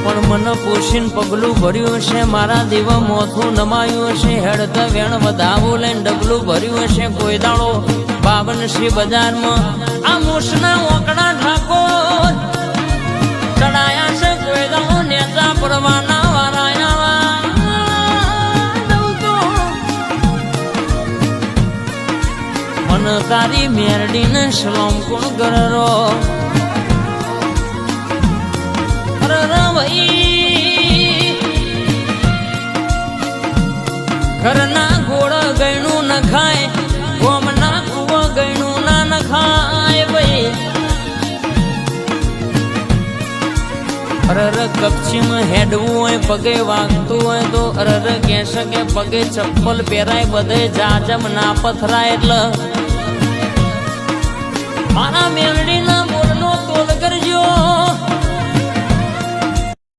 પણ મન પોષીને પગલું ભર્યું છે મારા દેવા મોથું નમાયું છે હેડતા વેણ વધાવું લઈને ડગલું ભર્યું છે કોઈ દાડો 52 શ્રી બજારમાં આ મૂસના ઓકડા ઠાકોર ચડાયા છે કોઈ દાડો નેતા પડવાના વારાયા મન તારી મેરડીને સલામ કોણ કરરો ઘરના ગોળ ગયણું ન ખાય ગોમના કુવ ગયણું ના ન ખાય ભાઈ અરર કપચીમાં હેડવું હોય પગે વાગતું હોય તો અરર કહેશે કે પગે ચપ્પલ પહેરાય બધે જાજમ ના પથરાય એટલે મારા મેલડીના બોલનો તોલ કરજો